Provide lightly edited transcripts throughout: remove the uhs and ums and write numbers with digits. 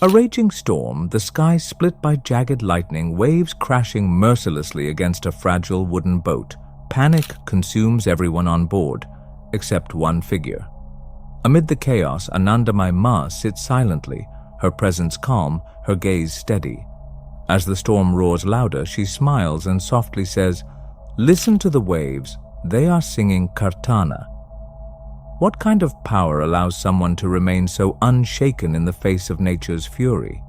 A raging storm, the sky split by jagged lightning, waves crashing mercilessly against a fragile wooden boat. Panic consumes everyone on board, except one figure. Amid the chaos, Anandamayi Maa sits silently, her presence calm, her gaze steady. As the storm roars louder, she smiles and softly says, "Listen to the waves, they are singing Kartana." What kind of power allows someone to remain so unshaken in the face of nature's fury?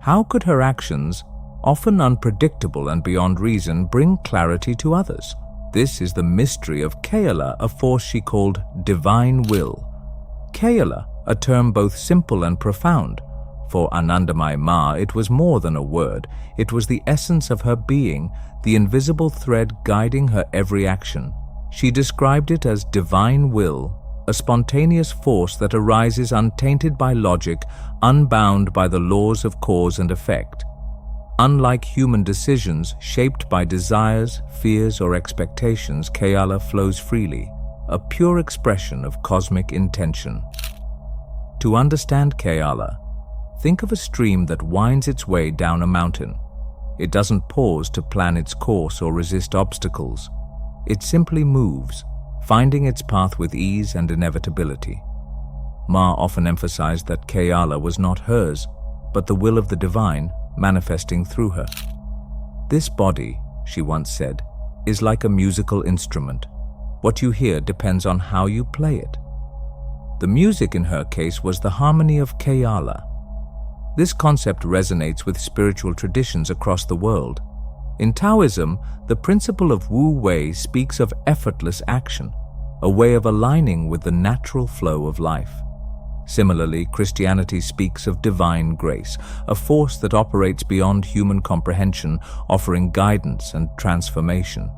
How could her actions, often unpredictable and beyond reason, bring clarity to others? This is the mystery of Keala, a force she called divine will. Keala, a term both simple and profound. For Anandamayi Maa, it was more than a word. It was the essence of her being, the invisible thread guiding her every action. She described it as divine will, a spontaneous force that arises untainted by logic, unbound by the laws of cause and effect. Unlike human decisions shaped by desires, fears, or expectations, Keala flows freely, a pure expression of cosmic intention. To understand Keala, think of a stream that winds its way down a mountain. It doesn't pause to plan its course or resist obstacles. It simply moves, finding its path with ease and inevitability. Maa often emphasized that Keala was not hers, but the will of the divine manifesting through her. "This body," she once said, "is like a musical instrument. What you hear depends on how you play it." The music in her case was the harmony of Keala. This concept resonates with spiritual traditions across the world. In Taoism, the principle of Wu Wei speaks of effortless action, a way of aligning with the natural flow of life. Similarly, Christianity speaks of divine grace, a force that operates beyond human comprehension, offering guidance and transformation.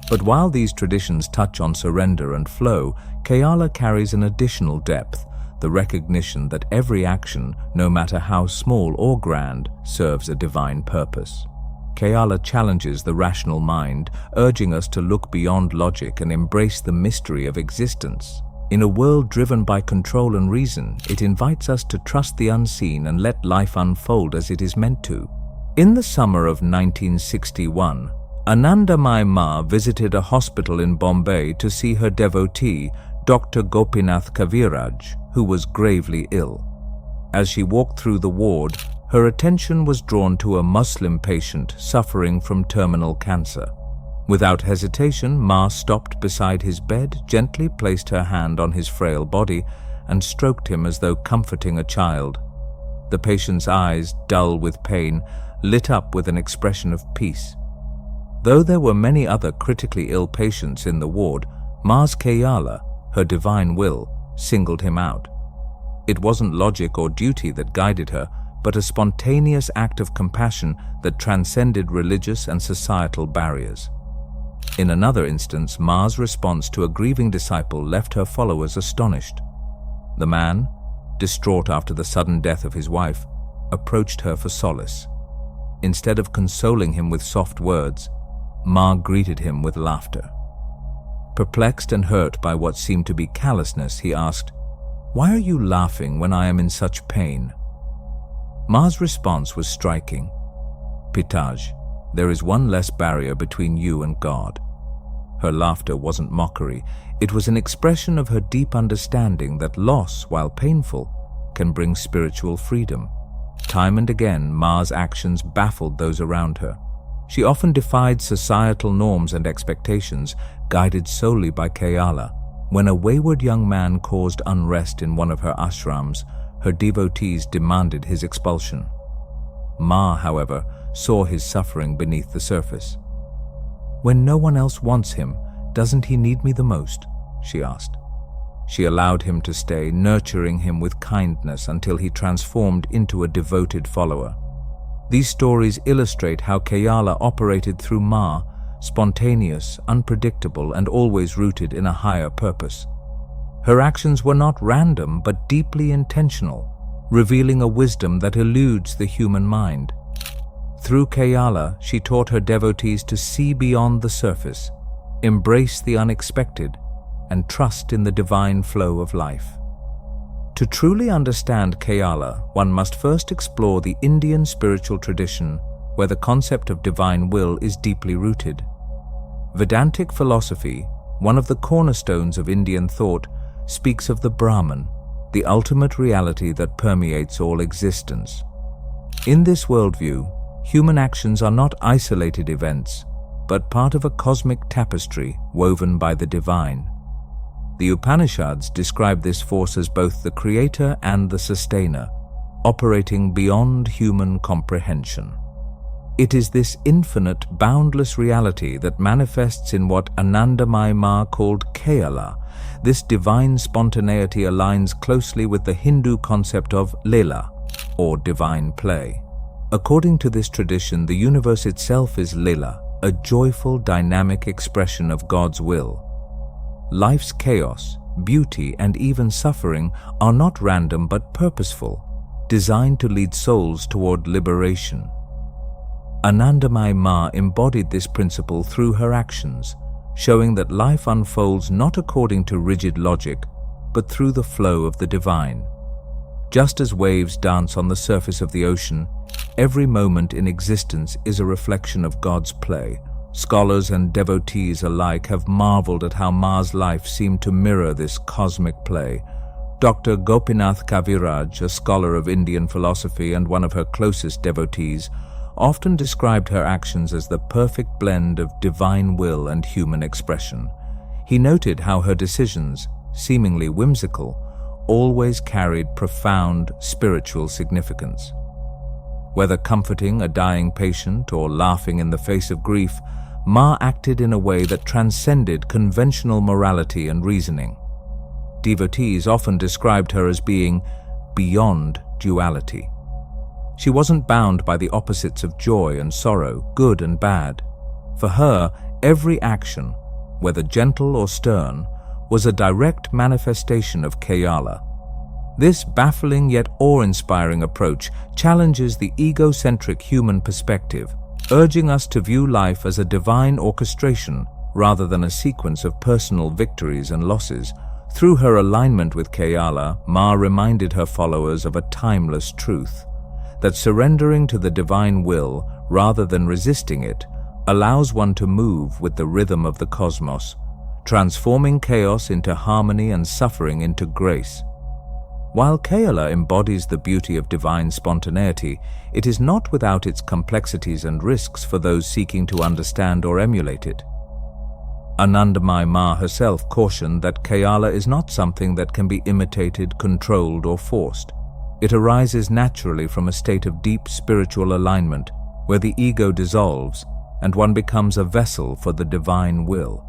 But while these traditions touch on surrender and flow, Keala carries an additional depth, the recognition that every action, no matter how small or grand, serves a divine purpose. Keala challenges the rational mind, urging us to look beyond logic and embrace the mystery of existence. In a world driven by control and reason, it invites us to trust the unseen and let life unfold as it is meant to. In the summer of 1961, Anandamayi Maa visited a hospital in Bombay to see her devotee, Dr. Gopinath Kaviraj, who was gravely ill. As she walked through the ward, her attention was drawn to a Muslim patient suffering from terminal cancer. Without hesitation, Maa stopped beside his bed, gently placed her hand on his frail body, and stroked him as though comforting a child. The patient's eyes, dull with pain, lit up with an expression of peace. Though there were many other critically ill patients in the ward, Maa's Keala, her divine will, singled him out. It wasn't logic or duty that guided her, but a spontaneous act of compassion that transcended religious and societal barriers. In another instance, Maa's response to a grieving disciple left her followers astonished. The man, distraught after the sudden death of his wife, approached her for solace. Instead of consoling him with soft words, Maa greeted him with laughter. Perplexed and hurt by what seemed to be callousness, he asked, "Why are you laughing when I am in such pain?" Maa's response was striking. "Pitaj, there is one less barrier between you and God." Her laughter wasn't mockery. It was an expression of her deep understanding that loss, while painful, can bring spiritual freedom. Time and again, Maa's actions baffled those around her. She often defied societal norms and expectations, guided solely by Keala. When a wayward young man caused unrest in one of her ashrams, her devotees demanded his expulsion. Maa, however, saw his suffering beneath the surface. "When no one else wants him, doesn't he need me the most?" she asked. She allowed him to stay, nurturing him with kindness until he transformed into a devoted follower. These stories illustrate how Keala operated through Maa, spontaneous, unpredictable, and always rooted in a higher purpose. Her actions were not random but deeply intentional, revealing a wisdom that eludes the human mind. Through Keala, she taught her devotees to see beyond the surface, embrace the unexpected, and trust in the divine flow of life. To truly understand Kayala, one must first explore the Indian spiritual tradition where the concept of divine will is deeply rooted. Vedantic philosophy, one of the cornerstones of Indian thought, speaks of the Brahman, the ultimate reality that permeates all existence. In this worldview, human actions are not isolated events, but part of a cosmic tapestry woven by the divine. The Upanishads describe this force as both the creator and the sustainer, operating beyond human comprehension. It is this infinite, boundless reality that manifests in what Anandamayi Maa called Kayala. This divine spontaneity aligns closely with the Hindu concept of Leela, or divine play. According to this tradition, the universe itself is Leela, a joyful, dynamic expression of God's will. Life's chaos, beauty, and even suffering are not random but purposeful, designed to lead souls toward liberation. Anandamayi Maa embodied this principle through her actions, showing that life unfolds not according to rigid logic, but through the flow of the divine. Just as waves dance on the surface of the ocean, every moment in existence is a reflection of God's play. Scholars and devotees alike have marveled at how Maa's life seemed to mirror this cosmic play. Dr. Gopinath Kaviraj, a scholar of Indian philosophy and one of her closest devotees, often described her actions as the perfect blend of divine will and human expression. He noted how her decisions, seemingly whimsical, always carried profound spiritual significance. Whether comforting a dying patient or laughing in the face of grief, Maa acted in a way that transcended conventional morality and reasoning. Devotees often described her as being beyond duality. She wasn't bound by the opposites of joy and sorrow, good and bad. For her, every action, whether gentle or stern, was a direct manifestation of Kayala. This baffling yet awe-inspiring approach challenges the egocentric human perspective, urging us to view life as a divine orchestration rather than a sequence of personal victories and losses. Through her alignment with Kayala, Maa reminded her followers of a timeless truth, that surrendering to the divine will rather than resisting it allows one to move with the rhythm of the cosmos, transforming chaos into harmony and suffering into grace. While Kayala embodies the beauty of divine spontaneity, it is not without its complexities and risks for those seeking to understand or emulate it. Anandamayi Maa herself cautioned that Kayala is not something that can be imitated, controlled, or forced. It arises naturally from a state of deep spiritual alignment, where the ego dissolves and one becomes a vessel for the divine will.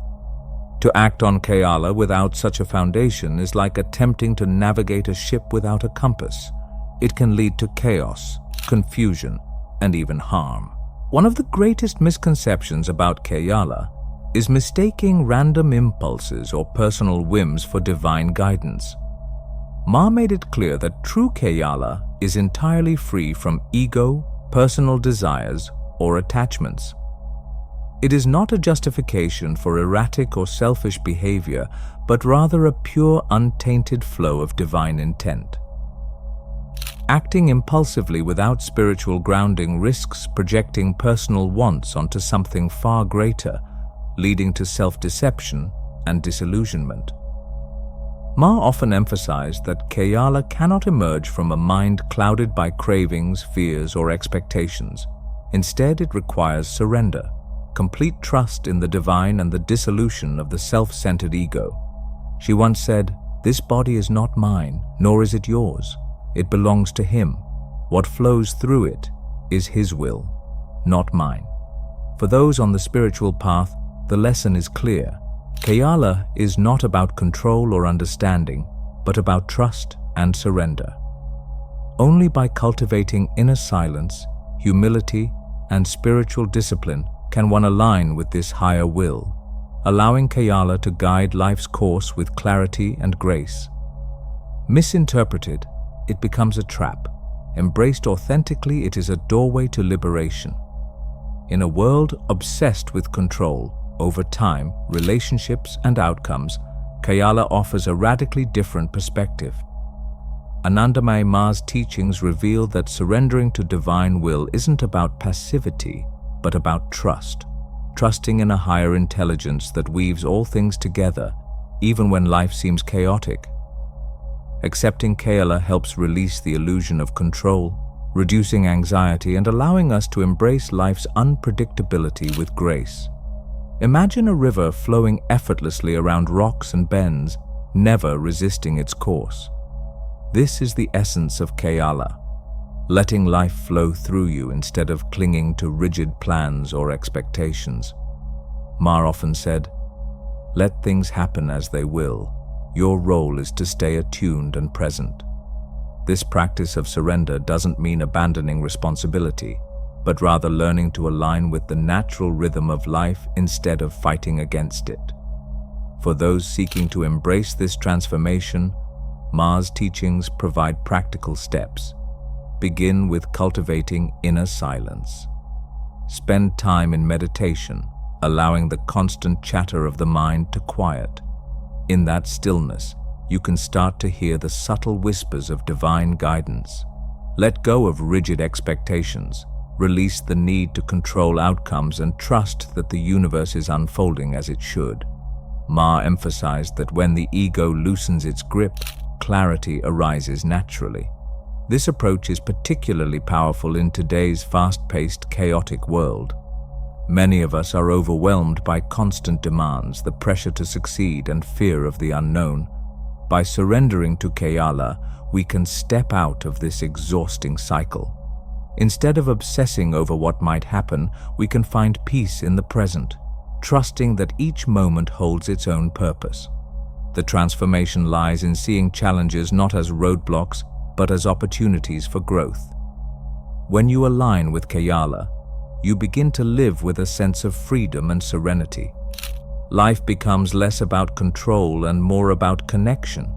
To act on Kayala without such a foundation is like attempting to navigate a ship without a compass. It can lead to chaos, confusion, and even harm. One of the greatest misconceptions about Kayala is mistaking random impulses or personal whims for divine guidance. Maa made it clear that true Kayala is entirely free from ego, personal desires, or attachments. It is not a justification for erratic or selfish behavior, but rather a pure, untainted flow of divine intent. Acting impulsively without spiritual grounding risks projecting personal wants onto something far greater, leading to self-deception and disillusionment. Maa often emphasized that Kayala cannot emerge from a mind clouded by cravings, fears, or expectations. Instead, it requires surrender, complete trust in the divine, and the dissolution of the self-centered ego. She once said, "This body is not mine, nor is it yours. It belongs to Him. What flows through it is His will, not mine." For those on the spiritual path, the lesson is clear. Kayala is not about control or understanding, but about trust and surrender. Only by cultivating inner silence, humility, and spiritual discipline can one align with this higher will, allowing Kayala to guide life's course with clarity and grace. Misinterpreted, it becomes a trap. Embraced authentically, it is a doorway to liberation. In a world obsessed with control, over time, relationships, and outcomes, Kayala offers a radically different perspective. Anandamayi Maa's teachings reveal that surrendering to divine will isn't about passivity, but about trust. Trusting in a higher intelligence that weaves all things together, even when life seems chaotic. Accepting Kayala helps release the illusion of control, reducing anxiety and allowing us to embrace life's unpredictability with grace. Imagine a river flowing effortlessly around rocks and bends, never resisting its course. This is the essence of Kayala, letting life flow through you instead of clinging to rigid plans or expectations. Maa often said, "Let things happen as they will. Your role is to stay attuned and present." This practice of surrender doesn't mean abandoning responsibility, but rather learning to align with the natural rhythm of life instead of fighting against it. For those seeking to embrace this transformation, Maa's teachings provide practical steps. Begin with cultivating inner silence. Spend time in meditation, allowing the constant chatter of the mind to quiet. In that stillness, you can start to hear the subtle whispers of divine guidance. Let go of rigid expectations, release the need to control outcomes, and trust that the universe is unfolding as it should. Maa emphasized that when the ego loosens its grip, clarity arises naturally. This approach is particularly powerful in today's fast-paced, chaotic world. Many of us are overwhelmed by constant demands, the pressure to succeed, and fear of the unknown. By surrendering to Kayala, we can step out of this exhausting cycle. Instead of obsessing over what might happen, we can find peace in the present, trusting that each moment holds its own purpose. The transformation lies in seeing challenges not as roadblocks, but as opportunities for growth. When you align with Kayala, you begin to live with a sense of freedom and serenity. Life becomes less about control and more about connection.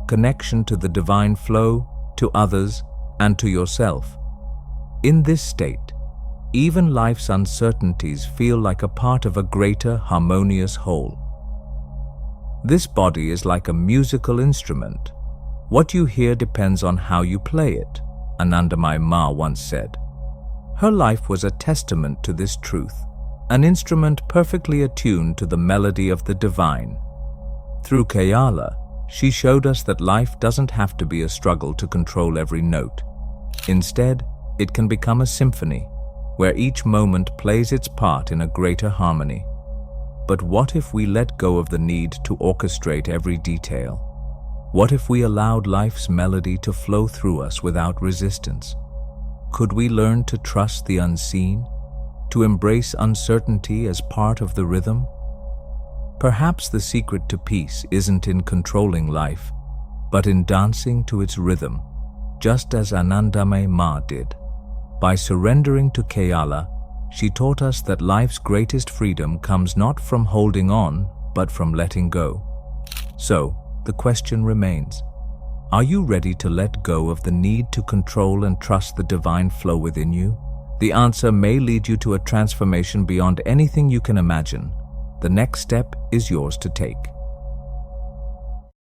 Connection to the divine flow, to others, and to yourself. In this state, even life's uncertainties feel like a part of a greater, harmonious whole. This body is like a musical instrument. What you hear depends on how you play it, Anandamayi Maa once said. Her life was a testament to this truth, an instrument perfectly attuned to the melody of the divine. Through Kayala, she showed us that life doesn't have to be a struggle to control every note. Instead, it can become a symphony, where each moment plays its part in a greater harmony. But what if we let go of the need to orchestrate every detail? What if we allowed life's melody to flow through us without resistance? Could we learn to trust the unseen, to embrace uncertainty as part of the rhythm? Perhaps the secret to peace isn't in controlling life, but in dancing to its rhythm, just as Anandamayi Maa did. By surrendering to Kayala, she taught us that life's greatest freedom comes not from holding on, but from letting go. So, the question remains, are you ready to let go of the need to control and trust the divine flow within you? The answer may lead you to a transformation beyond anything you can imagine. The next step is yours to take.